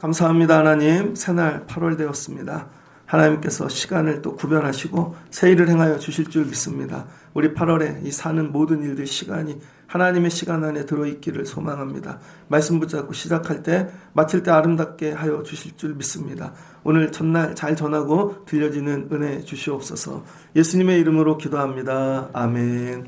감사합니다. 하나님, 새날 8월 되었습니다. 하나님께서 시간을 또 구별하시고 새 일을 행하여 주실 줄 믿습니다. 우리 8월에 이 사는 모든 일들 시간이 하나님의 시간 안에 들어있기를 소망합니다. 말씀 붙잡고 시작할 때 마칠 때 아름답게 하여 주실 줄 믿습니다. 오늘 첫날 잘 전하고 들려지는 은혜 주시옵소서. 예수님의 이름으로 기도합니다. 아멘.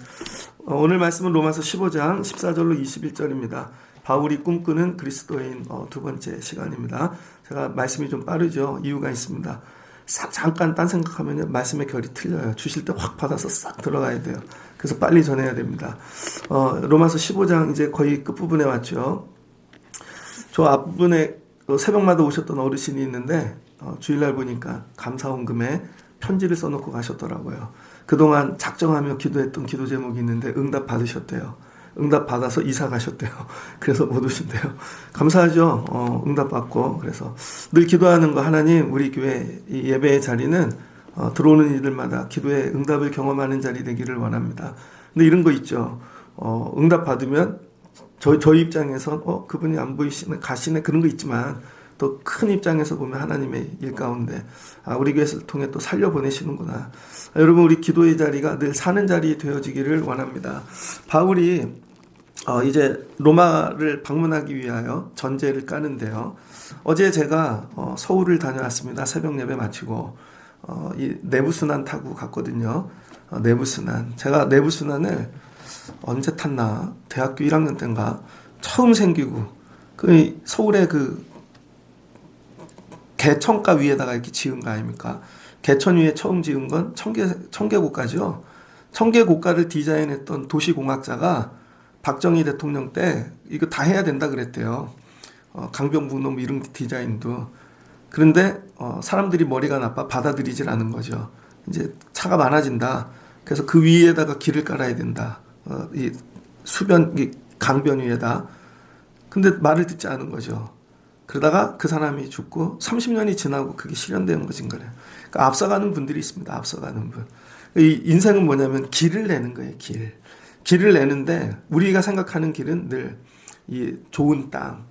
오늘 말씀은 로마서 15장 14절로 21절입니다. 바울이 꿈꾸는 그리스도인 두 번째 시간입니다. 제가 말씀이 좀 빠르죠. 이유가 있습니다. 잠깐 딴 생각하면 말씀의 결이 틀려요. 주실 때 확 받아서 싹 들어가야 돼요. 그래서 빨리 전해야 됩니다. 로마서 15장 이제 거의 끝부분에 왔죠. 저 앞부분에 새벽마다 오셨던 어르신이 있는데 주일날 보니까 감사원금에 편지를 써놓고 가셨더라고요. 그동안 작정하며 기도했던 기도 제목이 있는데 응답 받으셨대요. 응답 받아서 이사 가셨대요. 그래서 못 오신대요. 감사하죠. 응답 받고. 그래서 늘 기도하는 거, 하나님 우리 교회 이 예배의 자리는 들어오는 이들마다 기도의 응답을 경험하는 자리 되기를 원합니다. 근데 이런 거 있죠. 응답 받으면 저희 입장에서 그분이 안 보이시네, 가시네, 그런 거 있지만 또 큰 입장에서 보면 하나님의 일 가운데 우리 교회를 통해 또 살려보내시는구나. 여러분, 우리 기도의 자리가 늘 사는 자리 되어지기를 원합니다. 바울이 이제 로마를 방문하기 위하여 전제를 까는데요. 어제 제가 서울을 다녀왔습니다. 새벽 예배 마치고 이 내부순환 타고 갔거든요. 내부순환. 제가 내부순환을 언제 탔나? 대학교 1학년 때인가? 처음 생기고 그 서울의 그 개천가 위에다가 이렇게 지은 거 아닙니까? 개천 위에 처음 지은 건 청계고가죠. 청계고가를 디자인했던 도시공학자가 박정희 대통령 때 이거 다 해야 된다 그랬대요. 강변북로 이런 디자인도. 그런데 사람들이 머리가 나빠 받아들이질 않은 거죠. 이제 차가 많아진다. 그래서 그 위에다가 길을 깔아야 된다. 이 강변 위에다. 근데 말을 듣지 않은 거죠. 그러다가 그 사람이 죽고 30년이 지나고 그게 실현되는 것인 거예요. 그러니까 앞서가는 분들이 있습니다. 앞서가는 분. 이 인생은 뭐냐면 길을 내는 거예요. 길을 내는데 우리가 생각하는 길은 늘 이 좋은 땅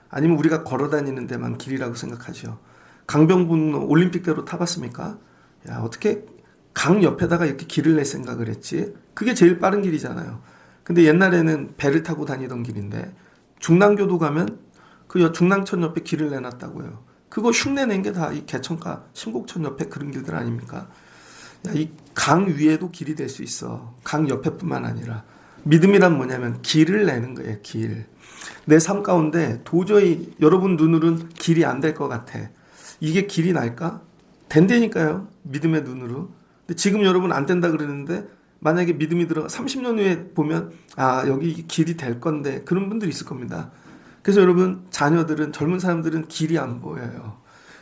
아니면 우리가 걸어다니는 데만 길이라고 생각하죠. 강변북로 올림픽대로 타봤습니까? 야, 어떻게 강 옆에다가 이렇게 길을 낼 생각을 했지? 그게 제일 빠른 길이잖아요. 근데 옛날에는 배를 타고 다니던 길인데 중랑교도 가면 그 중랑천 옆에 길을 내놨다고요. 그거 흉내낸 게 다 이 개천가 신곡천 옆에 그런 길들 아닙니까? 이 강 위에도 길이 될 수 있어. 강 옆에뿐만 아니라 믿음이란 뭐냐면 길을 내는 거예요. 길. 내 삶 가운데 도저히 여러분 눈으로는 길이 안 될 것 같아. 이게 길이 날까? 된다니까요. 믿음의 눈으로. 근데 지금 여러분 안 된다 그러는데 만약에 믿음이 들어가 30년 후에 보면 여기 길이 될 건데 그런 분들이 있을 겁니다. 그래서 여러분 자녀들은 젊은 사람들은 길이 안 보여요.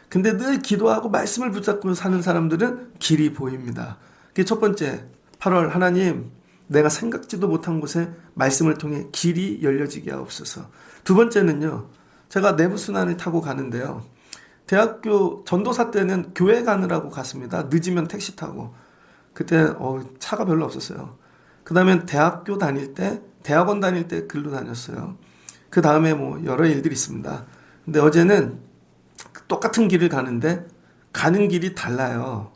근데 늘 기도하고 말씀을 붙잡고 사는 사람들은 길이 보입니다. 그게 첫 번째 8월 하나님 내가 생각지도 못한 곳에 말씀을 통해 길이 열려지게 하옵소서. 두 번째는요. 제가 내부순환을 타고 가는데요. 대학교 전도사 때는 교회 가느라고 갔습니다. 늦으면 택시 타고. 그때 차가 별로 없었어요. 그 다음에 대학교 다닐 때 대학원 다닐 때 글로 다녔어요. 그 다음에 뭐 여러 일들이 있습니다. 근데 어제는 똑같은 길을 가는데 가는 길이 달라요.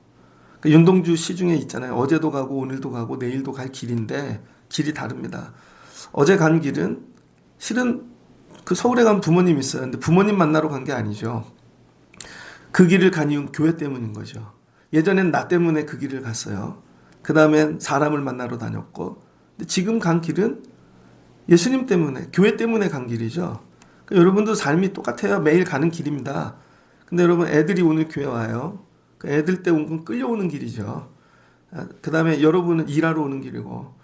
윤동주 시 중에 있잖아요. 어제도 가고 오늘도 가고 내일도 갈 길인데 길이 다릅니다. 어제 간 길은 실은 그 서울에 간 부모님 있어요. 근데 부모님 만나러 간 게 아니죠. 그 길을 간 이유는 교회 때문인 거죠. 예전엔 나 때문에 그 길을 갔어요. 그 다음엔 사람을 만나러 다녔고 근데 지금 간 길은 예수님 때문에, 교회 때문에 간 길이죠. 그러니까 여러분도 삶이 똑같아요. 매일 가는 길입니다. 근데 여러분 애들이 오늘 교회 와요. 그 애들 때 온 건 끌려오는 길이죠. 그 다음에 여러분은 일하러 오는 길이고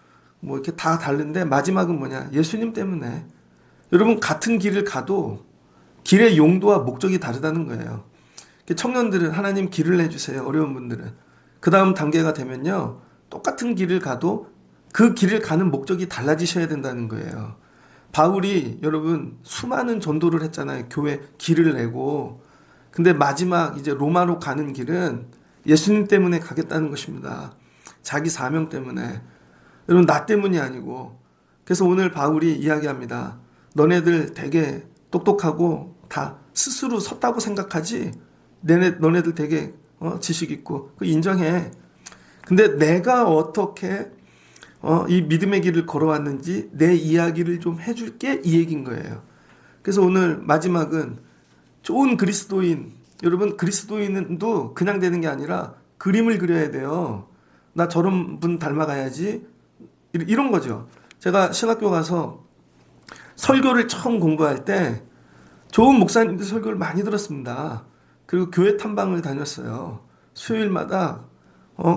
뭐 이렇게 다 다른데 마지막은 뭐냐? 예수님 때문에. 여러분 같은 길을 가도 길의 용도와 목적이 다르다는 거예요. 청년들은 하나님 길을 내주세요. 어려운 분들은. 그 다음 단계가 되면요. 똑같은 길을 가도 그 길을 가는 목적이 달라지셔야 된다는 거예요. 바울이 여러분 수많은 전도를 했잖아요. 교회 길을 내고. 근데 마지막 이제 로마로 가는 길은 예수님 때문에 가겠다는 것입니다. 자기 사명 때문에. 여러분 나 때문이 아니고. 그래서 오늘 바울이 이야기합니다. 너네들 되게 똑똑하고 다 스스로 섰다고 생각하지? 너네들 되게 지식 있고 그 인정해. 근데 내가 어떻게 이 믿음의 길을 걸어왔는지 내 이야기를 좀 해줄게, 이 얘기인 거예요. 그래서 오늘 마지막은 좋은 그리스도인, 여러분 그리스도인도 그냥 되는 게 아니라 그림을 그려야 돼요. 나 저런 분 닮아가야지, 이런 거죠. 제가 신학교 가서 설교를 처음 공부할 때 좋은 목사님들 설교를 많이 들었습니다. 그리고 교회 탐방을 다녔어요. 수요일마다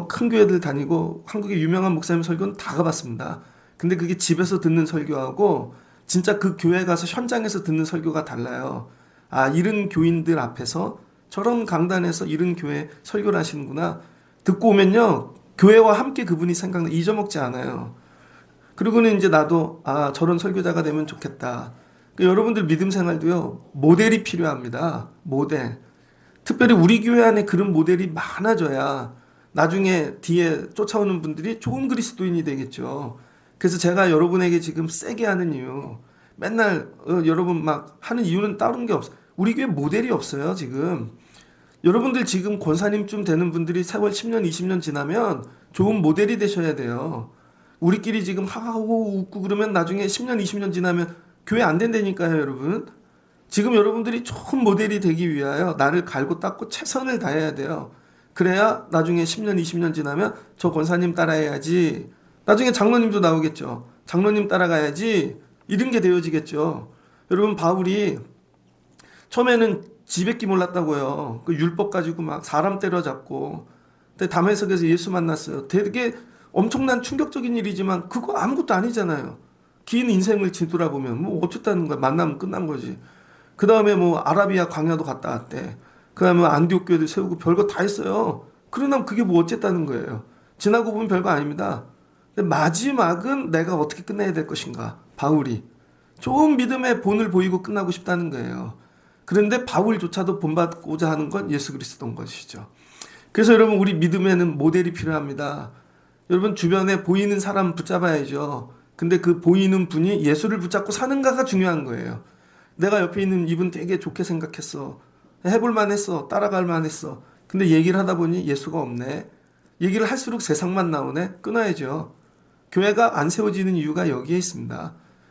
큰 교회들 다니고 한국의 유명한 목사님 설교는 다 가봤습니다. 근데 그게 집에서 듣는 설교하고 진짜 그 교회 가서 현장에서 듣는 설교가 달라요. 아, 이런 교인들 앞에서 저런 강단에서 이런 교회 설교를 하시는구나. 듣고 오면요, 교회와 함께 그분이 생각나, 잊어먹지 않아요. 그리고는 이제 나도 저런 설교자가 되면 좋겠다. 그러니까 여러분들 믿음 생활도요, 모델이 필요합니다. 모델. 특별히 우리 교회 안에 그런 모델이 많아져야 나중에 뒤에 쫓아오는 분들이 좋은 그리스도인이 되겠죠. 그래서 제가 여러분에게 지금 세게 하는 이유, 맨날 여러분 막 하는 이유는 다른 게 없어요. 우리 교회 모델이 없어요, 지금. 여러분들 지금 권사님쯤 되는 분들이 세월 10년, 20년 지나면 좋은 모델이 되셔야 돼요. 우리끼리 지금 하하호호 웃고 그러면 나중에 10년, 20년 지나면 교회 안 된다니까요, 여러분. 지금 여러분들이 좋은 모델이 되기 위하여 나를 갈고 닦고 최선을 다해야 돼요. 그래야 나중에 10년, 20년 지나면 저 권사님 따라해야지. 나중에 장로님도 나오겠죠. 장로님 따라가야지. 이런 게 되어지겠죠. 여러분, 바울이 처음에는 지뱉기 몰랐다고요. 그 율법 가지고 막 사람 때려잡고. 근데 다메섹에서 예수 만났어요. 되게 엄청난 충격적인 일이지만 그거 아무것도 아니잖아요. 긴 인생을 뒤돌아보면 뭐 어쨌다는 거야. 만나면 끝난 거지. 그 다음에 뭐 아라비아 광야도 갔다 왔대. 그 다음에 안디옥 교회도 세우고 별거 다 했어요. 그러나 그게 뭐 어쨌다는 거예요. 지나고 보면 별거 아닙니다. 근데 마지막은 내가 어떻게 끝내야 될 것인가. 바울이 좋은 믿음의 본을 보이고 끝나고 싶다는 거예요. 그런데 바울조차도 본받고자 하는 건 예수 그리스도인 것이죠. 그래서 여러분, 우리 믿음에는 모델이 필요합니다. 여러분, 주변에 보이는 사람 붙잡아야죠. 근데 그 보이는 분이 예수를 붙잡고 사는가가 중요한 거예요. 내가 옆에 있는 이분 되게 좋게 생각했어. 해볼만 했어. 따라갈만 했어. 근데 얘기를 하다 보니 예수가 없네. 얘기를 할수록 세상만 나오네. 끊어야죠. 교회가 안 세워지는 이유가 여기에 있습니다.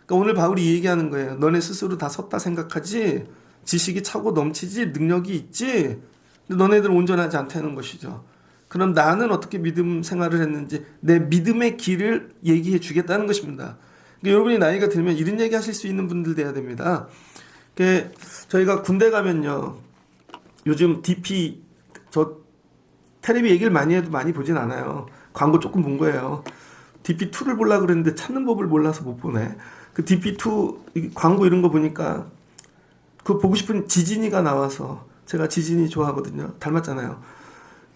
그러니까 오늘 바울이 얘기하는 거예요. 너네 스스로 다 섰다 생각하지? 지식이 차고 넘치지? 능력이 있지? 근데 너네들 온전하지 않다는 것이죠. 그럼 나는 어떻게 믿음 생활을 했는지 내 믿음의 길을 얘기해 주겠다는 것입니다. 그러니까 여러분이 나이가 들면 이런 얘기 하실 수 있는 분들 돼야 됩니다. 저희가 군대 가면요, 요즘 DP, 저 텔레비 얘기를 많이 해도 많이 보진 않아요. 광고 조금 본 거예요. DP2를 보려고 그랬는데 찾는 법을 몰라서 못 보네. 그 DP2 광고 이런 거 보니까 그 보고 싶은 지진이가 나와서, 제가 지진이 좋아하거든요. 닮았잖아요.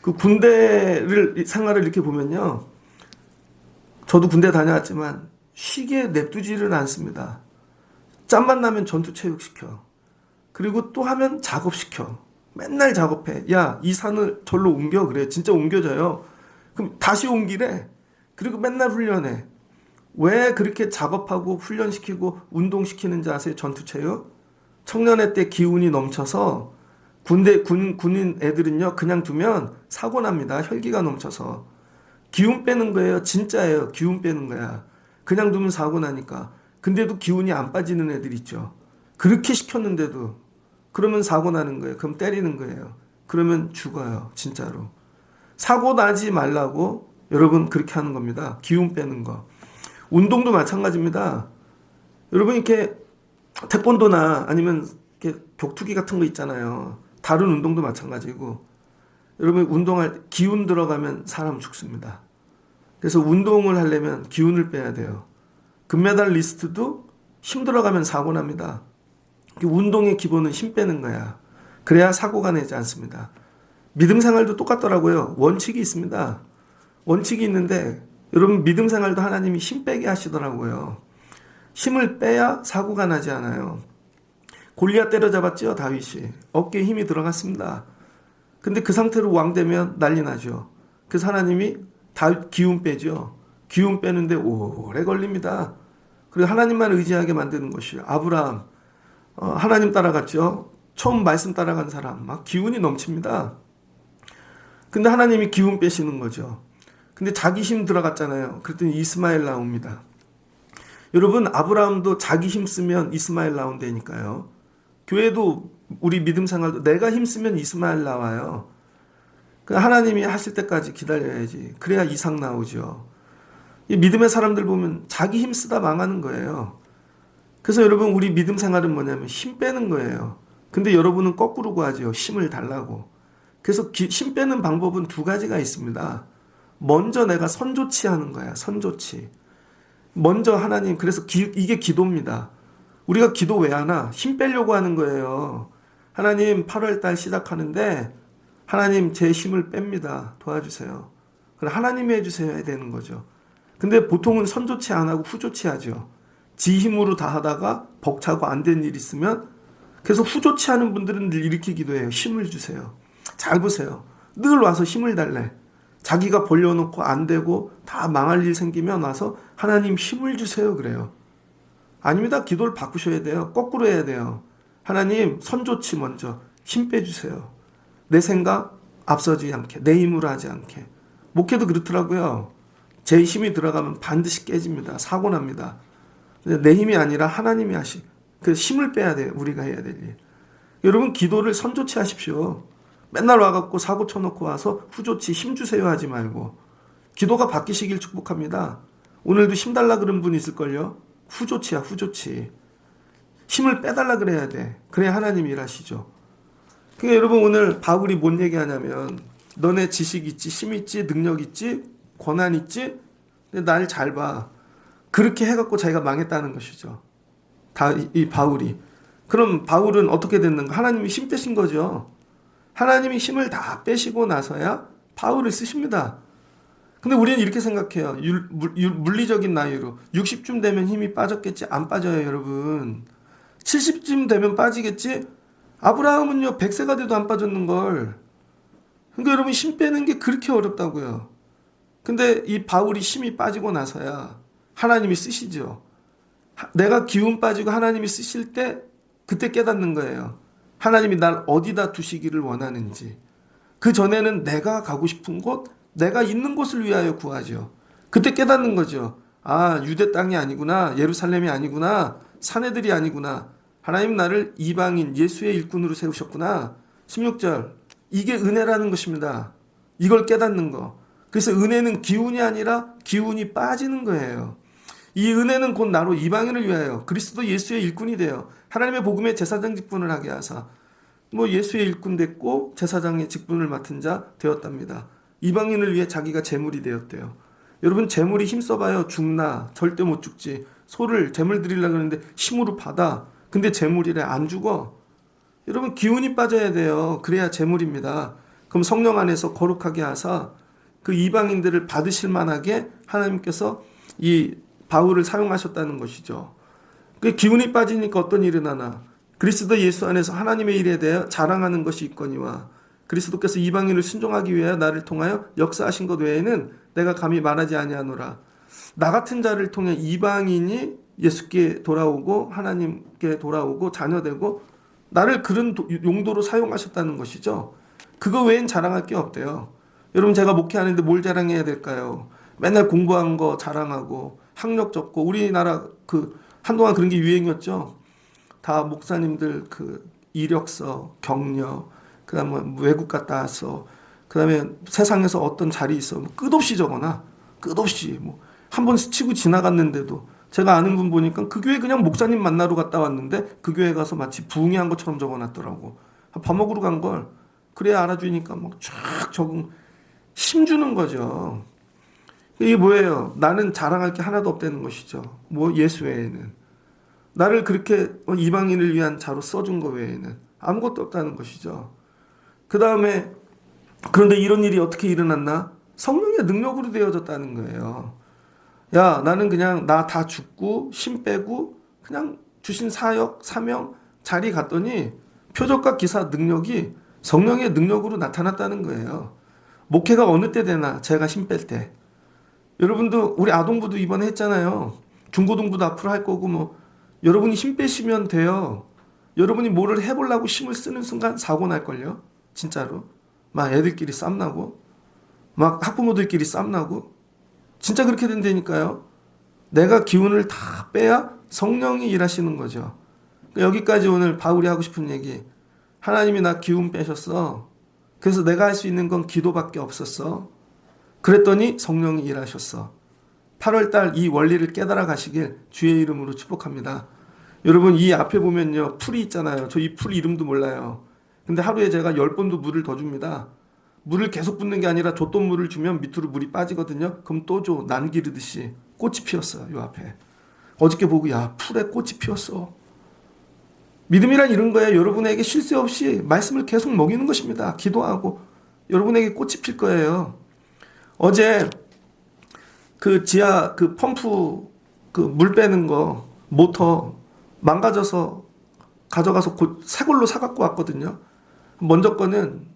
그 군대를 생활을 이렇게 보면요, 저도 군대 다녀왔지만 쉬게 냅두지를 않습니다. 짬만 나면 전투 체육시켜. 그리고 또 하면 작업시켜. 맨날 작업해. 야, 이 산을 절로 옮겨. 그래. 진짜 옮겨져요. 그럼 다시 옮기래. 그리고 맨날 훈련해. 왜 그렇게 작업하고 훈련시키고 운동시키는지 아세요? 전투 체육? 청년회 때 기운이 넘쳐서 군인 애들은요, 그냥 두면 사고 납니다. 혈기가 넘쳐서. 기운 빼는 거예요. 진짜예요. 기운 빼는 거야. 그냥 두면 사고 나니까. 근데도 기운이 안 빠지는 애들 있죠. 그렇게 시켰는데도. 그러면 사고 나는 거예요. 그럼 때리는 거예요. 그러면 죽어요. 진짜로. 사고 나지 말라고 여러분 그렇게 하는 겁니다. 기운 빼는 거. 운동도 마찬가지입니다. 여러분 이렇게 태권도나 아니면 이렇게 격투기 같은 거 있잖아요. 다른 운동도 마찬가지고. 여러분 운동할 때 기운 들어가면 사람 죽습니다. 그래서 운동을 하려면 기운을 빼야 돼요. 금메달 리스트도 힘 들어가면 사고 납니다. 운동의 기본은 힘 빼는 거야. 그래야 사고가 나지 않습니다. 믿음 생활도 똑같더라고요. 원칙이 있습니다. 원칙이 있는데 여러분 믿음 생활도 하나님이 힘 빼게 하시더라고요. 힘을 빼야 사고가 나지 않아요. 골리앗 때려잡았죠, 다윗이. 어깨에 힘이 들어갔습니다. 근데 그 상태로 왕 되면 난리 나죠. 그래서 하나님이 다 기운 빼죠. 기운 빼는데 오래 걸립니다. 그리고 하나님만 의지하게 만드는 것이에요. 아브라함 하나님 따라갔죠. 처음 말씀 따라간 사람 막 기운이 넘칩니다. 근데 하나님이 기운 빼시는 거죠. 근데 자기 힘 들어갔잖아요. 그랬더니 이스마엘 나옵니다. 여러분 아브라함도 자기 힘 쓰면 이스마엘 나온다니까요. 교회도 우리 믿음 생활도 내가 힘 쓰면 이스마엘 나와요. 하나님이 하실 때까지 기다려야지. 그래야 이삭 나오죠. 이 믿음의 사람들 보면 자기 힘 쓰다 망하는 거예요. 그래서 여러분 우리 믿음 생활은 뭐냐면 힘 빼는 거예요. 근데 여러분은 거꾸로 구하죠. 힘을 달라고. 그래서 힘 빼는 방법은 두 가지가 있습니다. 먼저 내가 선조치 하는 거야. 선조치. 먼저 하나님 그래서 이게 기도입니다. 우리가 기도 왜 하나? 힘 빼려고 하는 거예요. 하나님 8월달 시작하는데 하나님 제 힘을 뺍니다. 도와주세요. 그럼 하나님이 해주세요 해야 되는 거죠. 근데 보통은 선조치 안 하고 후조치 하죠. 지 힘으로 다 하다가 벅차고 안 된 일 있으면 그래서 후조치 하는 분들은 늘 이렇게 기도해요. 힘을 주세요. 잘 보세요. 늘 와서 힘을 달래. 자기가 벌려놓고 안 되고 다 망할 일 생기면 와서 하나님 힘을 주세요 그래요. 아닙니다. 기도를 바꾸셔야 돼요. 거꾸로 해야 돼요. 하나님 선조치 먼저 힘 빼주세요. 내 생각 앞서지 않게 내 힘으로 하지 않게. 목회도 그렇더라고요. 제 힘이 들어가면 반드시 깨집니다. 사고 납니다. 내 힘이 아니라 하나님이 그 힘을 빼야 돼요. 우리가 해야 될 일. 여러분 기도를 선조치 하십시오. 맨날 와갖고 사고 쳐놓고 와서 후조치 힘 주세요 하지 말고 기도가 바뀌시길 축복합니다. 오늘도 힘 달라 그런 분 있을걸요. 후조치야 후조치. 힘을 빼달라 그래야 돼. 그래야 하나님이 일하시죠. 그러니까 여러분 오늘 바울이 뭔 얘기하냐면 너네 지식 있지 힘 있지 능력 있지 권한 있지 근데 날 잘 봐. 그렇게 해갖고 자기가 망했다는 것이죠. 이 바울이. 그럼 바울은 어떻게 됐는가? 하나님이 힘 빼신 거죠. 하나님이 힘을 다 빼시고 나서야 바울을 쓰십니다. 근데 우리는 이렇게 생각해요. 물리적인 나이로 60쯤 되면 힘이 빠졌겠지? 안 빠져요, 여러분. 70쯤 되면 빠지겠지? 아브라함은요, 100세가 돼도 안 빠졌는걸. 그러니까 여러분, 힘 빼는 게 그렇게 어렵다고요. 근데 이 바울이 힘이 빠지고 나서야 하나님이 쓰시죠. 내가 기운 빠지고 하나님이 쓰실 때 그때 깨닫는 거예요. 하나님이 날 어디다 두시기를 원하는지. 그 전에는 내가 가고 싶은 곳, 내가 있는 곳을 위하여 구하죠. 그때 깨닫는 거죠. 아, 유대 땅이 아니구나. 예루살렘이 아니구나. 사내들이 아니구나. 하나님 나를 이방인 예수의 일꾼으로 세우셨구나. 16절. 이게 은혜라는 것입니다. 이걸 깨닫는 거. 그래서 은혜는 기운이 아니라 기운이 빠지는 거예요. 이 은혜는 곧 나로 이방인을 위하여 그리스도 예수의 일꾼이 되어 하나님의 복음의 제사장 직분을 하게 하사 예수의 일꾼 됐고 제사장의 직분을 맡은 자 되었답니다. 이방인을 위해 자기가 제물이 되었대요. 여러분 제물이 힘써봐요 죽나 절대 못 죽지. 소를 제물 드리려고 하는데 힘으로 받아. 근데 제물이래 안 죽어. 여러분 기운이 빠져야 돼요. 그래야 제물입니다. 그럼 성령 안에서 거룩하게 하사 그 이방인들을 받으실 만하게 하나님께서 이 바울을 사용하셨다는 것이죠. 그 기운이 빠지니까 어떤 일이 나나. 그리스도 예수 안에서 하나님의 일에 대해 자랑하는 것이 있거니와 그리스도께서 이방인을 순종하기 위하여 나를 통하여 역사하신 것 외에는 내가 감히 말하지 아니하노라. 나 같은 자를 통해 이방인이 예수께 돌아오고 하나님께 돌아오고 자녀되고 나를 그런 용도로 사용하셨다는 것이죠. 그거 외엔 자랑할 게 없대요. 여러분 제가 목회하는데 뭘 자랑해야 될까요? 맨날 공부한 거 자랑하고 학력 적고 우리나라 한동안 그런 게 유행이었죠. 다 목사님들 이력서, 경력, 그다음에 외국 갔다 왔어. 그다음에 세상에서 어떤 자리 있어. 끝없이 적어놔. 끝없이 한 번 스치고 지나갔는데도 제가 아는 분 보니까 그 교회 그냥 목사님 만나러 갔다 왔는데 그 교회 가서 마치 부흥회한 것처럼 적어놨더라고. 밥 먹으러 간 걸. 그래야 알아주니까 쫙 적응. 힘주는 거죠. 이게 뭐예요? 나는 자랑할 게 하나도 없다는 것이죠. 예수 외에는. 나를 그렇게 이방인을 위한 자로 써준 거 외에는 아무것도 없다는 것이죠. 그 다음에 그런데 이런 일이 어떻게 일어났나? 성령의 능력으로 되어졌다는 거예요. 야, 나는 그냥 나 다 죽고 힘 빼고 그냥 주신 사역, 사명, 자리 갔더니 표적과 기사 능력이 성령의 능력으로 나타났다는 거예요. 목회가 어느 때 되나? 제가 힘 뺄 때. 여러분도 우리 아동부도 이번에 했잖아요. 중고등부도 앞으로 할 거고 뭐 여러분이 힘 빼시면 돼요. 여러분이 뭐를 해보려고 힘을 쓰는 순간 사고 날걸요. 진짜로. 막 애들끼리 쌈나고 막 학부모들끼리 쌈나고 진짜 그렇게 된다니까요. 내가 기운을 다 빼야 성령이 일하시는 거죠. 여기까지 오늘 바울이 하고 싶은 얘기. 하나님이 나 기운 빼셨어. 그래서 내가 할 수 있는 건 기도밖에 없었어. 그랬더니 성령이 일하셨어. 8월달 이 원리를 깨달아 가시길 주의 이름으로 축복합니다. 여러분 이 앞에 보면요 풀이 있잖아요. 저 이 풀 이름도 몰라요. 근데 하루에 제가 10번도 물을 더 줍니다. 물을 계속 붓는 게 아니라 줬던 물을 주면 밑으로 물이 빠지거든요. 그럼 또 줘. 난 기르듯이 꽃이 피었어요. 요 앞에. 어저께 보고 야 풀에 꽃이 피었어. 믿음이란 이런 거예요. 여러분에게 쉴 새 없이 말씀을 계속 먹이는 것입니다. 기도하고 여러분에게 꽃이 필 거예요. 어제 그 지하 그 펌프 그 물 빼는 거 모터 망가져서 가져가서 새 걸로 사갖고 왔거든요. 먼저 거는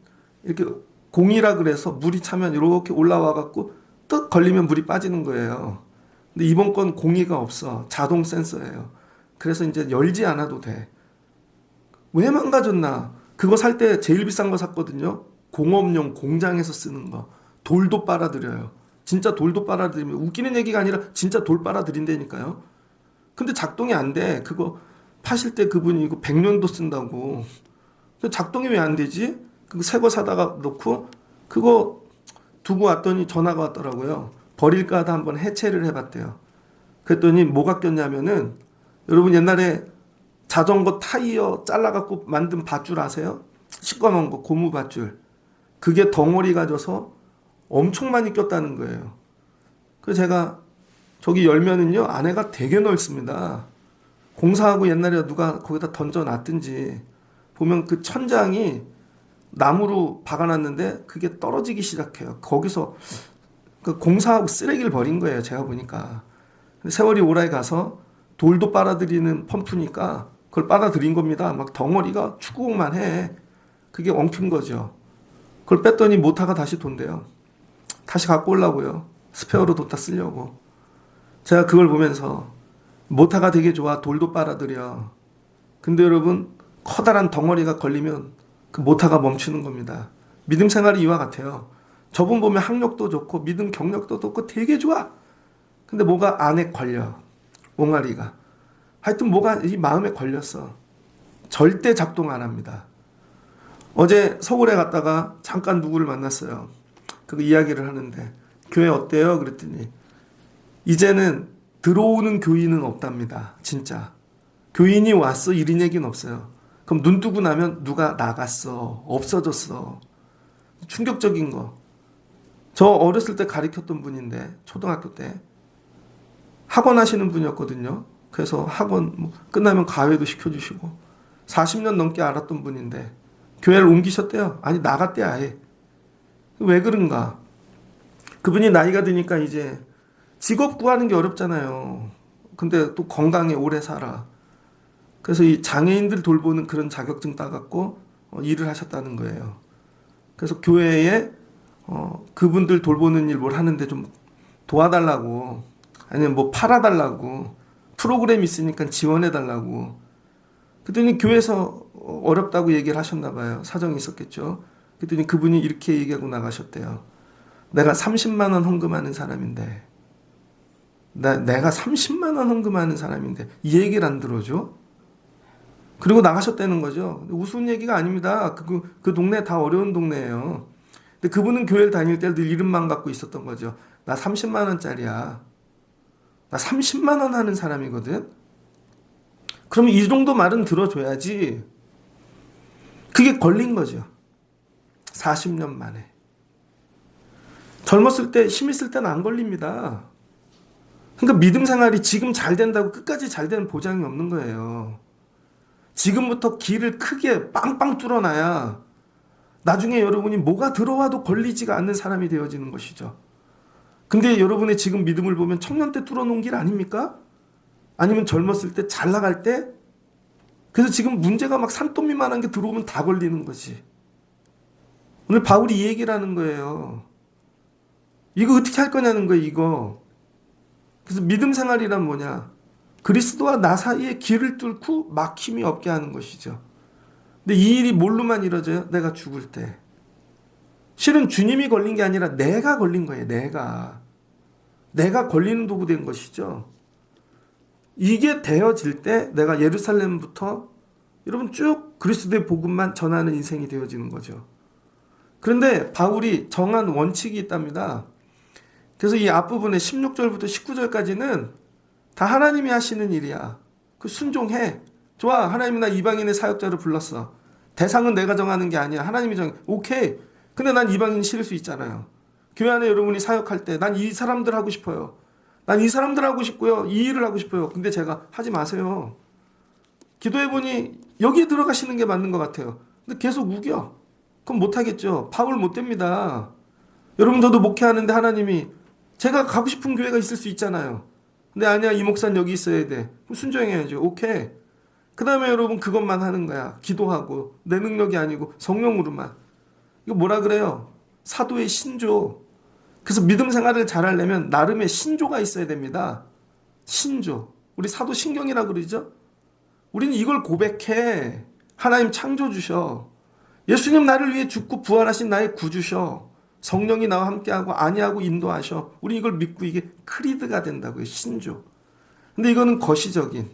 이렇게 공이라 그래서 물이 차면 이렇게 올라와 갖고 뜩 걸리면 물이 빠지는 거예요. 근데 이번 건 공이가 없어. 자동 센서예요. 그래서 이제 열지 않아도 돼. 왜 망가졌나? 그거 살 때 제일 비싼 거 샀거든요. 공업용 공장에서 쓰는 거. 돌도 빨아들여요. 진짜 돌도 빨아들이면 웃기는 얘기가 아니라 진짜 돌 빨아들인다니까요. 근데 작동이 안 돼. 그거 파실 때 그분이 이거 100년도 쓴다고. 작동이 왜 안 되지? 그거 새 거 사다가 놓고 그거 두고 왔더니 전화가 왔더라고요. 버릴까 하다 한번 해체를 해봤대요. 그랬더니 뭐가 꼈냐면은 여러분 옛날에 자전거 타이어 잘라갖고 만든 밧줄 아세요? 시꺼먼 거 고무 밧줄. 그게 덩어리가 져서 엄청 많이 꼈다는 거예요. 그래서 제가 저기 열면은요 안에가 되게 넓습니다. 공사하고 옛날에 누가 거기다 던져놨든지 보면 그 천장이 나무로 박아놨는데 그게 떨어지기 시작해요. 거기서 그 공사하고 쓰레기를 버린 거예요. 제가 보니까. 세월이 오라에 가서 돌도 빨아들이는 펌프니까 그걸 빨아들인 겁니다. 막 덩어리가 축구공만 해. 그게 엉킨 거죠. 그걸 뺐더니 모터가 다시 돈대요. 다시 갖고 오려고요. 스페어로 뒀다 쓰려고. 제가 그걸 보면서 모터가 되게 좋아. 돌도 빨아들여. 근데 여러분 커다란 덩어리가 걸리면 그 모터가 멈추는 겁니다. 믿음 생활이 이와 같아요. 저분 보면 학력도 좋고 믿음 경력도 좋고 되게 좋아. 근데 뭐가 안에 걸려. 옹알이가. 하여튼 뭐가 이 마음에 걸렸어. 절대 작동 안 합니다. 어제 서울에 갔다가 잠깐 누구를 만났어요. 그 이야기를 하는데 교회 어때요? 그랬더니 이제는 들어오는 교인은 없답니다. 진짜. 교인이 왔어 이런 얘기는 없어요. 그럼 눈 뜨고 나면 누가 나갔어. 없어졌어. 충격적인 거. 저 어렸을 때 가르쳤던 분인데 초등학교 때 학원 하시는 분이었거든요. 그래서 학원 뭐 끝나면 가회도 시켜주시고 40년 넘게 알았던 분인데 교회를 옮기셨대요. 아니 나갔대 아예. 왜 그런가? 그분이 나이가 드니까 이제 직업 구하는 게 어렵잖아요. 근데 또 건강에 오래 살아. 그래서 이 장애인들 돌보는 그런 자격증 따갖고 일을 하셨다는 거예요. 그래서 교회에 그분들 돌보는 일 뭘 하는데 좀 도와달라고 아니면 뭐 팔아달라고 프로그램 있으니까 지원해달라고. 그랬더니 교회에서 어렵다고 얘기를 하셨나 봐요. 사정이 있었겠죠. 그랬더니 그분이 이렇게 얘기하고 나가셨대요. 내가 30만 원 헌금하는 사람인데 내가 30만 원 헌금하는 사람인데 이 얘기를 안 들어줘? 그리고 나가셨다는 거죠. 우스운 얘기가 아닙니다. 그 동네 다 어려운 동네예요. 근데 그분은 교회를 다닐 때 늘 이름만 갖고 있었던 거죠. 나 30만 원짜리야. 나 30만 원 하는 사람이거든. 그러면 이 정도 말은 들어줘야지. 그게 걸린 거죠. 40년 만에. 젊었을 때 힘 있을 때는 안 걸립니다. 그러니까 믿음 생활이 지금 잘 된다고 끝까지 잘 되는 보장이 없는 거예요. 지금부터 길을 크게 빵빵 뚫어놔야 나중에 여러분이 뭐가 들어와도 걸리지가 않는 사람이 되어지는 것이죠. 근데 여러분의 지금 믿음을 보면 청년 때 뚫어놓은 길 아닙니까? 아니면 젊었을 때 잘 나갈 때? 그래서 지금 문제가 막 산더미만한 게 들어오면 다 걸리는 거지. 오늘 바울이 이 얘기를 하는 거예요. 이거 어떻게 할 거냐는 거예요, 이거. 그래서 믿음 생활이란 뭐냐? 그리스도와 나 사이에 길을 뚫고 막힘이 없게 하는 것이죠. 근데 이 일이 뭘로만 이루어져요? 내가 죽을 때. 실은 주님이 걸린 게 아니라 내가 걸린 거예요, 내가 걸리는 도구 된 것이죠. 이게 되어질 때 내가 예루살렘부터 여러분 쭉 그리스도의 복음만 전하는 인생이 되어지는 거죠. 그런데 바울이 정한 원칙이 있답니다. 그래서 이 앞부분에 16절부터 19절까지는 다 하나님이 하시는 일이야. 그 순종해. 좋아. 하나님이 나 이방인의 사역자를 불렀어. 대상은 내가 정하는 게 아니야. 하나님이 정해. 오케이. 근데 난 이방인 싫을 수 있잖아요. 교회 안에 여러분이 사역할 때 난 이 사람들 하고 싶어요. 난 이 사람들 하고 싶고요. 이 일을 하고 싶어요. 근데 제가 하지 마세요. 기도해보니 여기에 들어가시는 게 맞는 것 같아요. 근데 계속 우겨. 그럼 못하겠죠. 바울 못 됩니다. 여러분 저도 목회하는데 하나님이 제가 가고 싶은 교회가 있을 수 있잖아요. 근데 아니야 이 목사는 여기 있어야 돼. 그럼 순종해야죠. 오케이. 그 다음에 여러분 그것만 하는 거야. 기도하고 내 능력이 아니고 성령으로만. 이거 뭐라 그래요? 사도의 신조. 그래서 믿음 생활을 잘하려면 나름의 신조가 있어야 됩니다. 신조. 우리 사도 신경이라고 그러죠? 우리는 이걸 고백해. 하나님 창조주셔. 예수님 나를 위해 죽고 부활하신 나의 구주셔. 성령이 나와 함께하고 안위하고 인도하셔. 우리 이걸 믿고 이게 크리드가 된다고요. 신조. 근데 이거는 거시적인.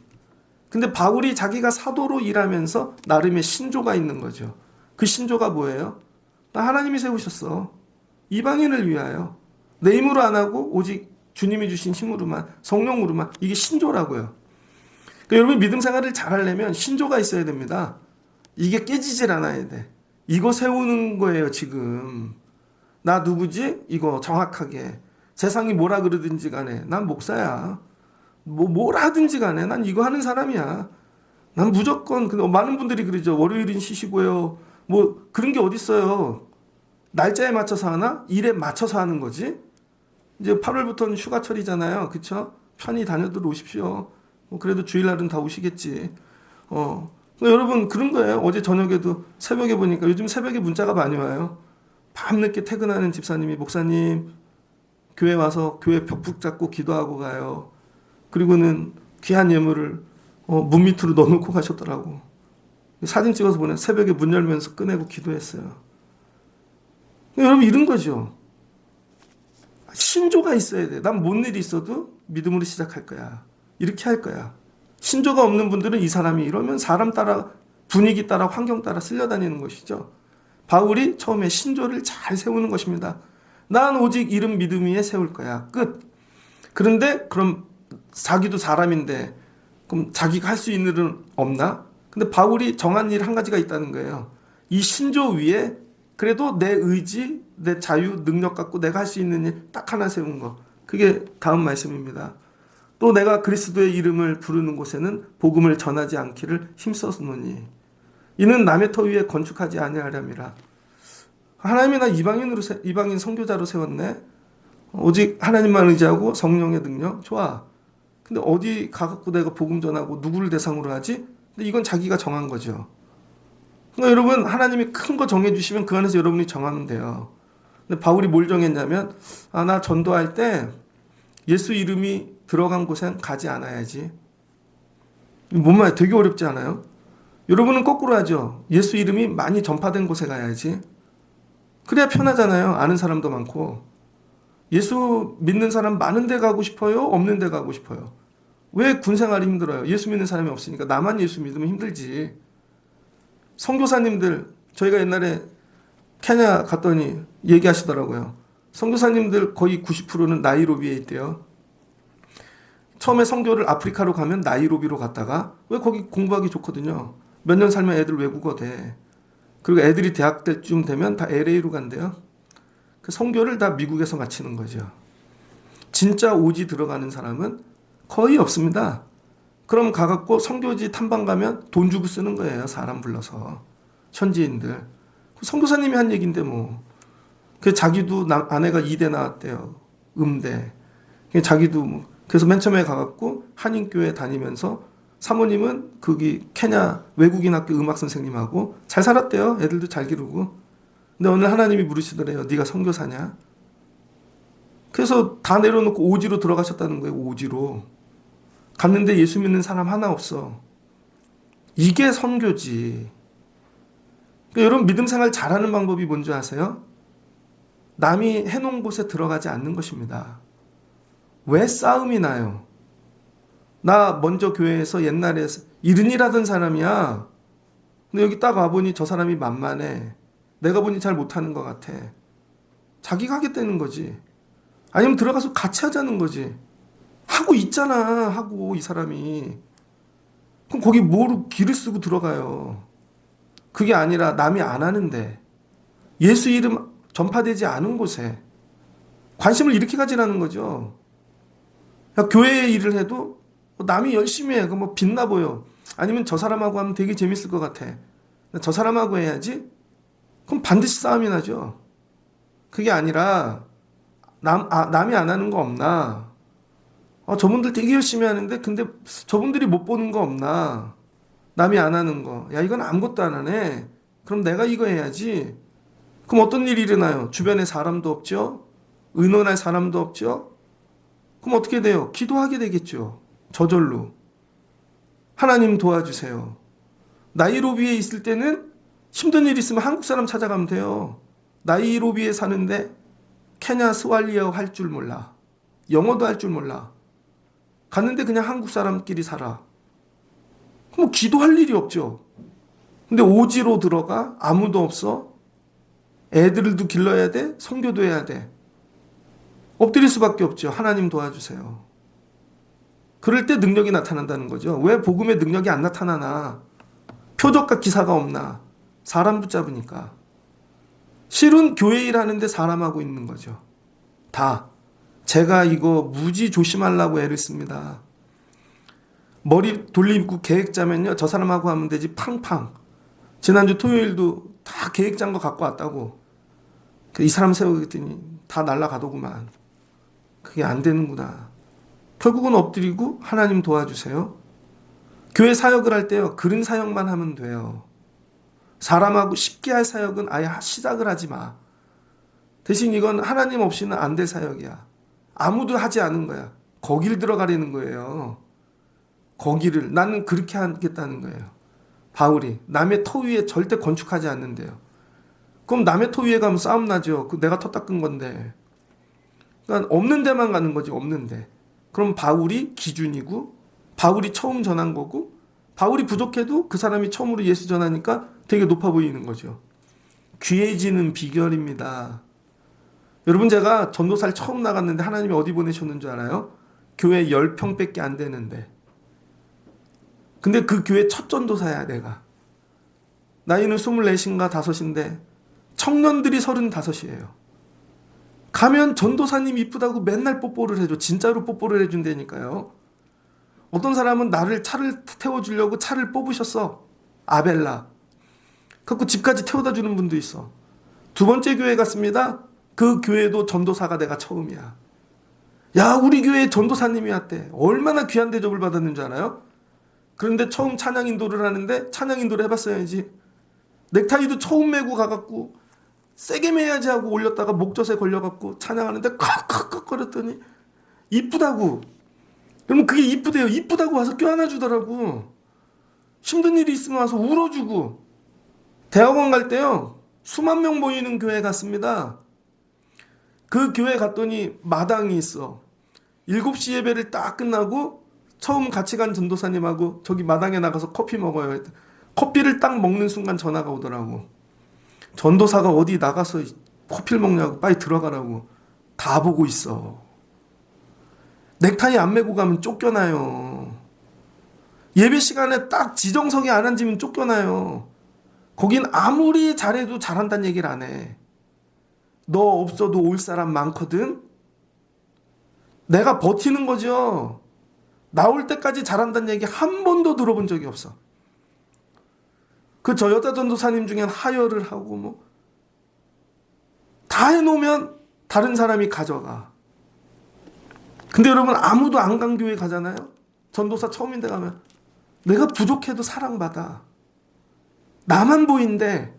근데 바울이 자기가 사도로 일하면서 나름의 신조가 있는 거죠. 그 신조가 뭐예요? 나 하나님이 세우셨어. 이방인을 위하여. 내 힘으로 안 하고 오직 주님이 주신 힘으로만, 성령으로만. 이게 신조라고요. 그러니까 여러분 믿음 생활을 잘하려면 신조가 있어야 됩니다. 이게 깨지질 않아야 돼. 이거 세우는 거예요 지금. 나 누구지? 이거 정확하게. 세상이 뭐라 그러든지 간에 난 목사야. 뭘 하든지 간에 난 이거 하는 사람이야. 난 무조건. 근데 많은 분들이 그러죠. 월요일은 쉬시고요. 뭐 그런 게 어딨어요. 날짜에 맞춰서 하나? 일에 맞춰서 하는 거지. 이제 8월부터는 휴가철이잖아요. 그쵸? 편히 다녀들 오십시오. 뭐 그래도 주일날은 다 오시겠지. 여러분 그런 거예요. 어제 저녁에도 새벽에 보니까 요즘 새벽에 문자가 많이 와요. 밤늦게 퇴근하는 집사님이 목사님 교회 와서 교회 벽 붙잡고 기도하고 가요. 그리고는 귀한 예물을 문 밑으로 넣어놓고 가셨더라고. 사진 찍어서 보내. 새벽에 문 열면서 꺼내고 기도했어요. 여러분 이런 거죠. 신조가 있어야 돼. 난 뭔 일이 있어도 믿음으로 시작할 거야. 이렇게 할 거야. 신조가 없는 분들은 이 사람이 이러면 사람 따라 분위기 따라 환경 따라 쓸려다니는 것이죠. 바울이 처음에 신조를 잘 세우는 것입니다. 난 오직 이름 믿음 위에 세울 거야. 끝. 그런데 그럼 자기도 사람인데 그럼 자기가 할 수 있는 일은 없나? 근데 바울이 정한 일 한 가지가 있다는 거예요. 이 신조 위에 그래도 내 의지, 내 자유, 능력 갖고 내가 할 수 있는 일 딱 하나 세운 거. 그게 다음 말씀입니다. 또 내가 그리스도의 이름을 부르는 곳에는 복음을 전하지 않기를 힘써서노니 이는 남의 터 위에 건축하지 아니하렴이라. 하나님이 나 이방인 선교자로 세웠네. 오직 하나님만 의지하고 성령의 능력. 좋아. 근데 어디 가갖고 내가 복음 전하고 누구를 대상으로 하지? 근데 이건 자기가 정한 거죠. 그러니까 여러분 하나님이 큰 거 정해주시면 그 안에서 여러분이 정하면 돼요. 근데 바울이 뭘 정했냐면 나 전도할 때 예수 이름이 들어간 곳엔 가지 않아야지. 뭔 말이야? 되게 어렵지 않아요? 여러분은 거꾸로 하죠. 예수 이름이 많이 전파된 곳에 가야지. 그래야 편하잖아요. 아는 사람도 많고. 예수 믿는 사람 많은 데 가고 싶어요? 없는 데 가고 싶어요? 왜 군생활이 힘들어요? 예수 믿는 사람이 없으니까. 나만 예수 믿으면 힘들지. 선교사님들 저희가 옛날에 케냐 갔더니 얘기하시더라고요. 선교사님들 거의 90%는 나이로비에 있대요. 처음에 선교를 아프리카로 가면 나이로비로 갔다가 왜 거기 공부하기 좋거든요. 몇 년 살면 애들 외국어 돼. 그리고 애들이 대학 때쯤 되면 다 LA로 간대요. 그 선교를 다 미국에서 마치는 거죠. 진짜 오지 들어가는 사람은 거의 없습니다. 그럼 가갖고 선교지 탐방 가면 돈 주고 쓰는 거예요. 사람 불러서. 현지인들. 선교사님이 한 얘기인데 뭐. 그 자기도 아내가 이대 나왔대요. 음대. 자기도 뭐. 그래서 맨 처음에 가갖고 한인교회 다니면서 사모님은 거기 케냐 외국인 학교 음악 선생님하고 잘 살았대요. 애들도 잘 기르고. 근데 오늘 하나님이 물으시더래요. 네가 선교사냐? 그래서 다 내려놓고 오지로 들어가셨다는 거예요. 오지로. 갔는데 예수 믿는 사람 하나 없어. 이게 선교지. 그러니까 여러분 믿음 생활 잘하는 방법이 뭔지 아세요? 남이 해놓은 곳에 들어가지 않는 것입니다. 왜 싸움이 나요? 나 먼저 교회에서 옛날에 이른이라던 사람이야. 근데 여기 딱 와보니 저 사람이 만만해. 내가 보니 잘 못하는 것 같아. 자기가 하겠다는 거지. 아니면 들어가서 같이 하자는 거지. 하고 있잖아. 하고 이 사람이. 그럼 거기 뭐로 기를 쓰고 들어가요. 그게 아니라 남이 안 하는데 예수 이름 전파되지 않은 곳에 관심을 이렇게 가지라는 거죠. 야, 교회의 일을 해도 남이 열심히 해. 뭐 빛나 보여. 아니면 저 사람하고 하면 되게 재밌을 것 같아. 저 사람하고 해야지. 그럼 반드시 싸움이 나죠. 그게 아니라 남이 안 하는 거 없나? 저분들 되게 열심히 하는데 근데 저분들이 못 보는 거 없나? 남이 안 하는 거. 야, 이건 아무것도 안 하네. 그럼 내가 이거 해야지. 그럼 어떤 일이 일어나요? 주변에 사람도 없죠? 의논할 사람도 없죠? 그럼 어떻게 돼요? 기도하게 되겠죠. 저절로. 하나님 도와주세요. 나이로비에 있을 때는 힘든 일 있으면 한국 사람 찾아가면 돼요. 나이로비에 사는데 케냐 스왈리어 할 줄 몰라. 영어도 할 줄 몰라. 갔는데 그냥 한국 사람끼리 살아. 그럼 기도할 일이 없죠. 근데 오지로 들어가 아무도 없어. 애들도 길러야 돼. 선교도 해야 돼. 엎드릴 수밖에 없죠. 하나님 도와주세요. 그럴 때 능력이 나타난다는 거죠. 왜 복음의 능력이 안 나타나나? 표적과 기사가 없나? 사람 붙잡으니까. 실은 교회 일 하는데 사람하고 있는 거죠. 다. 제가 이거 무지 조심하려고 애를 씁니다. 머리 돌리고 계획 짜면요. 저 사람하고 하면 되지 팡팡. 지난주 토요일도 다 계획 짠 거 갖고 왔다고. 이 사람 세우겠더니 다 날아가더구만. 그게 안 되는구나. 결국은 엎드리고 하나님 도와주세요. 교회 사역을 할 때요. 그런 사역만 하면 돼요. 사람하고 쉽게 할 사역은 아예 시작을 하지 마. 대신 이건 하나님 없이는 안 될 사역이야. 아무도 하지 않은 거야. 거길 들어가려는 거예요. 거기를 나는 그렇게 하겠다는 거예요. 바울이 남의 터 위에 절대 건축하지 않는데요. 그럼 남의 터 위에 가면 싸움 나죠. 내가 터 닦은 건데. 그러니까 없는 데만 가는 거지. 없는 데. 그럼 바울이 기준이고 바울이 처음 전한 거고 바울이 부족해도 그 사람이 처음으로 예수 전하니까 되게 높아 보이는 거죠. 귀해지는 비결입니다. 여러분 제가 전도사를 처음 나갔는데 하나님이 어디 보내셨는 줄 알아요? 교회 10평밖에 안 되는데. 근데 그 교회 첫 전도사야 내가. 나이는 24인가 5인데 청년들이 35이에요. 가면 전도사님 이쁘다고 맨날 뽀뽀를 해줘. 진짜로 뽀뽀를 해준다니까요. 어떤 사람은 나를 차를 태워주려고 차를 뽑으셨어. 아벨라. 그래서 집까지 태워다 주는 분도 있어. 두 번째 교회 갔습니다. 그 교회도 전도사가 내가 처음이야. 야, 우리 교회에 전도사님이 왔대. 얼마나 귀한 대접을 받았는 줄 알아요? 그런데 처음 찬양 인도를 하는데 찬양 인도를 해봤어야지. 넥타이도 처음 메고 가갖고 세게 매야지 하고 올렸다가 목젖에 걸려갖고 찬양하는데 컥컥컥 거렸더니 이쁘다고. 그러면 그게 이쁘대요. 이쁘다고 와서 껴안아 주더라고. 힘든 일이 있으면 와서 울어주고. 대학원 갈 때요. 수만 명 모이는 교회 갔습니다. 그 교회 갔더니 마당이 있어. 7시 예배를 딱 끝나고 처음 같이 간 전도사님하고 저기 마당에 나가서 커피 먹어요. 커피를 딱 먹는 순간 전화가 오더라고. 전도사가 어디 나가서 커피를 먹냐고. 빨리 들어가라고. 다 보고 있어. 넥타이 안 메고 가면 쫓겨나요. 예배 시간에 딱 지정석에 안 앉으면 쫓겨나요. 거긴 아무리 잘해도 잘한다는 얘기를 안 해. 너 없어도 올 사람 많거든. 내가 버티는 거죠. 나올 때까지 잘한다는 얘기 한 번도 들어본 적이 없어. 그 저 여자 전도사님 중엔 하혈을 하고 뭐 다 해놓으면 다른 사람이 가져가. 근데 여러분 아무도 안 간 교회 가잖아요. 전도사 처음인데 가면 내가 부족해도 사랑받아. 나만 보인대.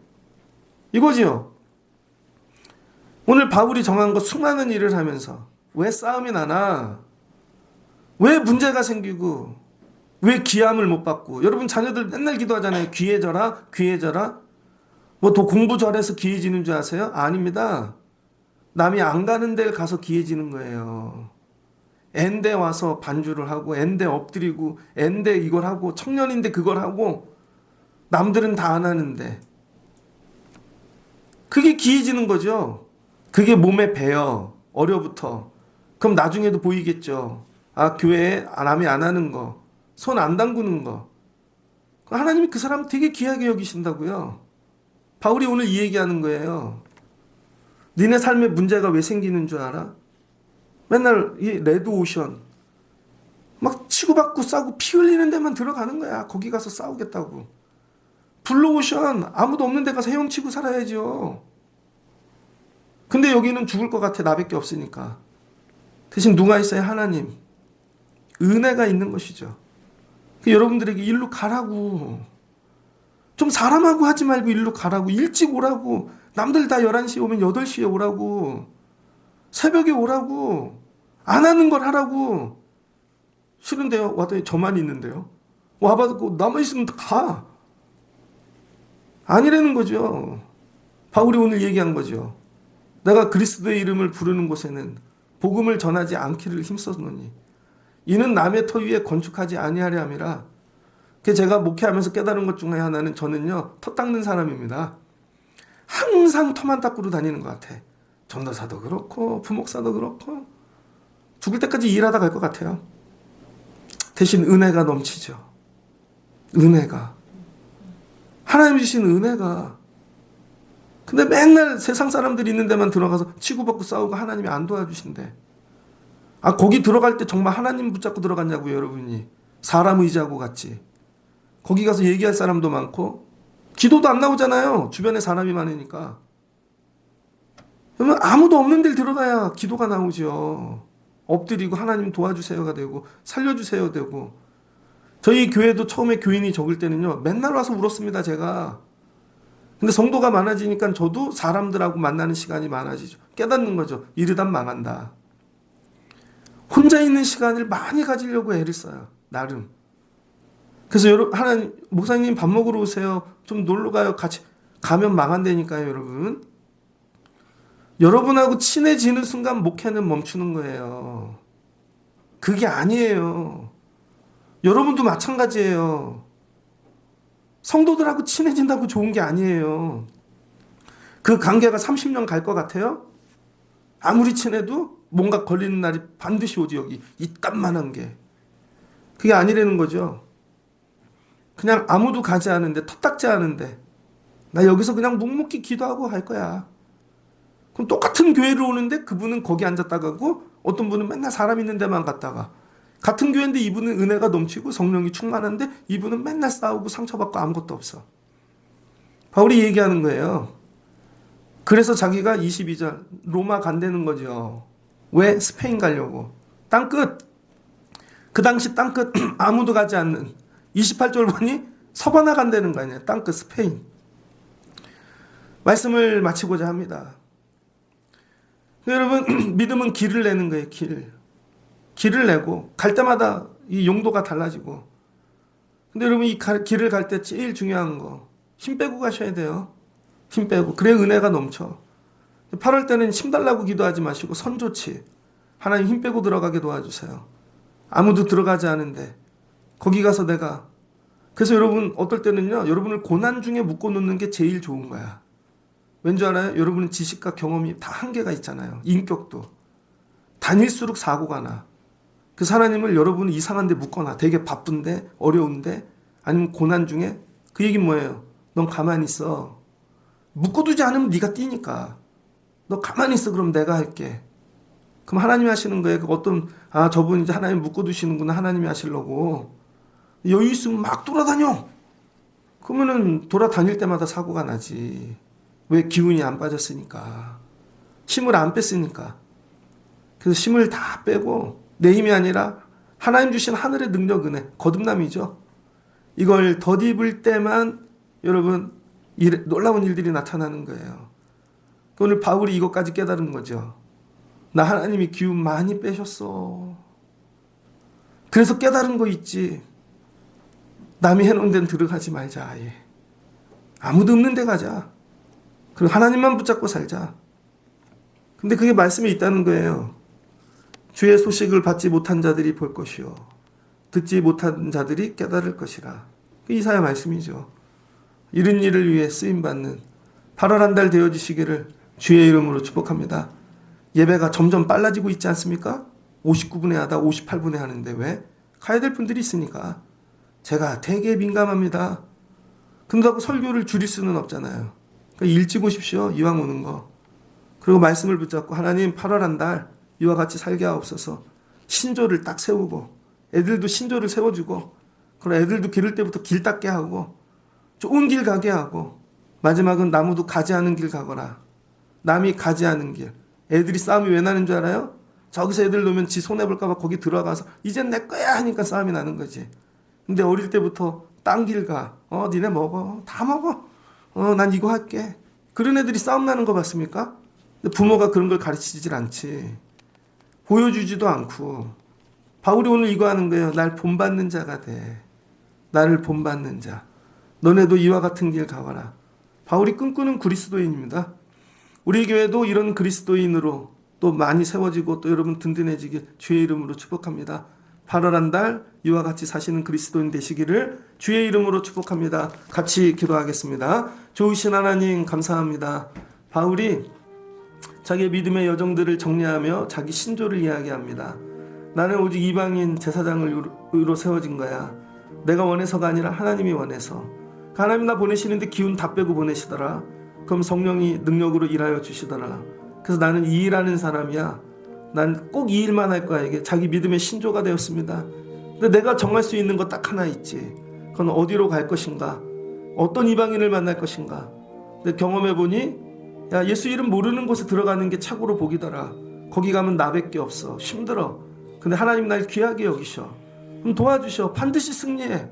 이거지요. 오늘 바울이 정한 것 수많은 일을 하면서 왜 싸움이 나나? 왜 문제가 생기고 왜 기함을 못 받고? 여러분 자녀들 맨날 기도하잖아요. 귀해져라 귀해져라. 뭐 더 공부 잘해서 귀해지는 줄 아세요? 아닙니다. 남이 안 가는 데를 가서 귀해지는 거예요. 엔데 와서 반주를 하고 엔데 엎드리고 엔데 이걸 하고 청년인데 그걸 하고 남들은 다 안 하는데 그게 귀해지는 거죠. 그게 몸에 배어 어려부터. 그럼 나중에도 보이겠죠. 아, 교회에 남이 안 하는 거, 손 안 담그는 거. 하나님이 그 사람 되게 귀하게 여기신다고요. 바울이 오늘 이 얘기하는 거예요. 니네 삶에 문제가 왜 생기는 줄 알아? 맨날 이 레드오션 막 치고받고 싸우고 피 흘리는 데만 들어가는 거야. 거기 가서 싸우겠다고. 블루오션 아무도 없는 데 가서 헤엄치고 살아야죠. 근데 여기는 죽을 것 같아. 나밖에 없으니까. 대신 누가 있어요? 하나님. 은혜가 있는 것이죠. 여러분들에게 일로 가라고. 좀 사람하고 하지 말고 일로 가라고. 일찍 오라고. 남들 다 11시에 오면 8시에 오라고. 새벽에 오라고. 안 하는 걸 하라고. 싫은데요? 와도 저만 있는데요? 와봐도 남아있으면 가. 아니라는 거죠. 바울이 오늘 얘기한 거죠. 내가 그리스도의 이름을 부르는 곳에는 복음을 전하지 않기를 힘썼노니 이는 남의 터 위에 건축하지 아니하려 함이라. 제가 목회하면서 깨달은 것 중에 하나는 저는요, 터 닦는 사람입니다. 항상 터만 닦으러 다니는 것 같아. 전도사도 그렇고 부목사도 그렇고 죽을 때까지 일하다 갈 것 같아요. 대신 은혜가 넘치죠. 은혜가. 하나님 주신 은혜가. 근데 맨날 세상 사람들이 있는 데만 들어가서 치고받고 싸우고 하나님이 안 도와주신대. 아, 거기 들어갈 때 정말 하나님 붙잡고 들어갔냐고요, 여러분이. 사람 의지하고 갔지. 거기 가서 얘기할 사람도 많고 기도도 안 나오잖아요. 주변에 사람이 많으니까. 그러면 아무도 없는 데를 들어가야 기도가 나오죠. 엎드리고 하나님 도와주세요가 되고 살려주세요 되고. 저희 교회도 처음에 교인이 적을 때는요, 맨날 와서 울었습니다, 제가. 근데 성도가 많아지니까 저도 사람들하고 만나는 시간이 많아지죠. 깨닫는 거죠. 이러다 망한다. 혼자 있는 시간을 많이 가지려고 애를 써요. 나름. 그래서 여러분, 하나님, 목사님 밥 먹으러 오세요. 좀 놀러 가요. 같이 가면 망한다니까요, 여러분. 여러분하고 친해지는 순간 목회는 멈추는 거예요. 그게 아니에요. 여러분도 마찬가지예요. 성도들하고 친해진다고 좋은 게 아니에요. 그 관계가 30년 갈 것 같아요? 아무리 친해도 뭔가 걸리는 날이 반드시 오지, 여기. 이딴만한 게. 그게 아니라는 거죠. 그냥 아무도 가지 않은데, 터닦지 않은데, 나 여기서 그냥 묵묵히 기도하고 갈 거야. 그럼 똑같은 교회를 오는데 그분은 거기 앉았다가고 어떤 분은 맨날 사람 있는 데만 갔다가 같은 교회인데 이분은 은혜가 넘치고 성령이 충만한데 이분은 맨날 싸우고 상처받고 아무것도 없어. 바울이 얘기하는 거예요. 그래서 자기가 22절 로마 간다는 거죠. 왜? 스페인 가려고. 땅끝. 그 당시 땅끝 아무도 가지 않는 28절 보니 서바나 간다는 거 아니에요. 땅끝 스페인. 말씀을 마치고자 합니다. 여러분, 믿음은 길을 내는 거예요. 길을 내고 갈 때마다 이 용도가 달라지고. 근데 여러분, 이 길을 갈 때 제일 중요한 거 힘 빼고 가셔야 돼요. 힘 빼고. 그래야 은혜가 넘쳐. 8월 때는 힘 달라고 기도하지 마시고 선 좋지. 하나님 힘 빼고 들어가게 도와주세요. 아무도 들어가지 않은데 거기 가서 내가. 그래서 여러분, 어떨 때는요, 여러분을 고난 중에 묶어놓는 게 제일 좋은 거야. 왠지 알아요? 여러분은 지식과 경험이 다 한계가 있잖아요. 인격도. 다닐수록 사고가 나. 그 하나님을 여러분은 이상한 데 묶어놔. 되게 바쁜데, 어려운데, 아니면 고난 중에. 그 얘기는 뭐예요? 넌 가만히 있어. 묶어두지 않으면 네가 뛰니까. 너 가만히 있어. 그럼 내가 할게. 그럼 하나님이 하시는 거예요. 그 어떤, 아, 저분 이제 하나님 묶어두시는구나. 하나님이 하시려고. 여유 있으면 막 돌아다녀. 그러면은 돌아다닐 때마다 사고가 나지. 왜? 기운이 안 빠졌으니까. 힘을 안 뺐으니까. 그래서 힘을 다 빼고 내 힘이 아니라 하나님 주신 하늘의 능력, 은혜, 거듭남이죠. 이걸 덧입을 때만 여러분 놀라운 일들이 나타나는 거예요. 오늘 바울이 이것까지 깨달은 거죠. 나 하나님이 기운 많이 빼셨어. 그래서 깨달은 거 있지. 남이 해놓은 데는 들어가지 말자. 아예. 아무도 없는 데 가자. 그리고 하나님만 붙잡고 살자. 근데 그게 말씀에 있다는 거예요. 주의 소식을 받지 못한 자들이 볼 것이요 듣지 못한 자들이 깨달을 것이라. 이사야 말씀이죠. 이런 일을 위해 쓰임받는 8월 한 달 되어지시기를 주의 이름으로 축복합니다. 예배가 점점 빨라지고 있지 않습니까? 59분에 하다 58분에 하는데 왜? 가야 될 분들이 있으니까. 제가 되게 민감합니다. 근다고 설교를 줄일 수는 없잖아요. 그러니까 일찍 오십시오. 이왕 오는 거. 그리고 말씀을 붙잡고 하나님 8월 한 달 이와 같이 살게 하옵소서. 신조를 딱 세우고 애들도 신조를 세워주고 그리고 애들도 기를 때부터 길 닦게 하고 좋은 길 가게 하고 마지막은 나무도 가지 않은 길 가거라. 남이 가지 않은 길. 애들이 싸움이 왜 나는 줄 알아요? 저기서 애들 놓으면 지 손해볼까 봐 거기 들어가서 이젠 내 거야 하니까 싸움이 나는 거지. 근데 어릴 때부터 딴 길 가. 니네 먹어. 다 먹어. 난 이거 할게. 그런 애들이 싸움 나는 거 봤습니까? 근데 부모가 그런 걸 가르치질 않지. 보여주지도 않고. 바울이 오늘 이거 하는 거예요. 날 본받는 자가 돼. 나를 본받는 자. 너네도 이와 같은 길 가거라. 바울이 꿈꾸는 그리스도인입니다. 우리 교회도 이런 그리스도인으로 또 많이 세워지고 또 여러분 든든해지길 주의 이름으로 축복합니다. 8월 한 달 이와 같이 사시는 그리스도인 되시기를 주의 이름으로 축복합니다. 같이 기도하겠습니다. 좋으신 하나님 감사합니다. 바울이 자기의 믿음의 여정들을 정리하며 자기 신조를 이야기합니다. 나는 오직 이방인 제사장으로 세워진 거야. 내가 원해서가 아니라 하나님이 원해서. 하나님 나 보내시는데 기운 다 빼고 보내시더라. 그럼 성령이 능력으로 일하여 주시더라. 그래서 나는 이 일하는 사람이야. 난 꼭 이 일만 할 거야. 이게 자기 믿음의 신조가 되었습니다. 근데 내가 정할 수 있는 거 딱 하나 있지. 그건 어디로 갈 것인가? 어떤 이방인을 만날 것인가? 근데 경험해보니 야 예수 이름 모르는 곳에 들어가는 게 착오로 복이더라. 거기 가면 나밖에 없어. 힘들어. 근데 하나님 날 귀하게 여기셔. 그럼 도와주셔. 반드시 승리해.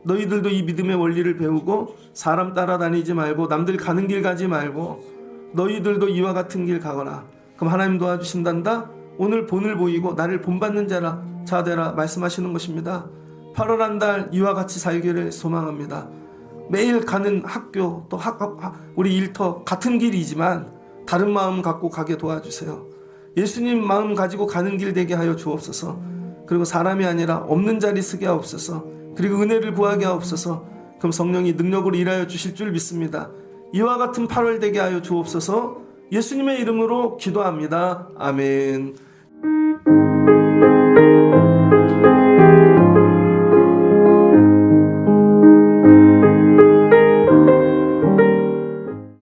너희들도 이 믿음의 원리를 배우고 사람 따라다니지 말고 남들 가는 길 가지 말고 너희들도 이와 같은 길 가거라. 그럼 하나님 도와주신단다. 오늘 본을 보이고 나를 본받는 자라 자되라 말씀하시는 것입니다. 8월 한 달 이와 같이 살기를 소망합니다. 매일 가는 학교 또 우리 일터 같은 길이지만 다른 마음 갖고 가게 도와주세요. 예수님 마음 가지고 가는 길 되게 하여 주옵소서. 그리고 사람이 아니라 없는 자리 쓰게 하옵소서. 그리고 은혜를 구하게 하옵소서. 그럼 성령이 능력으로 일하여 주실 줄 믿습니다. 이와 같은 8월 되게 하여 주옵소서. 예수님의 이름으로 기도합니다. 아멘.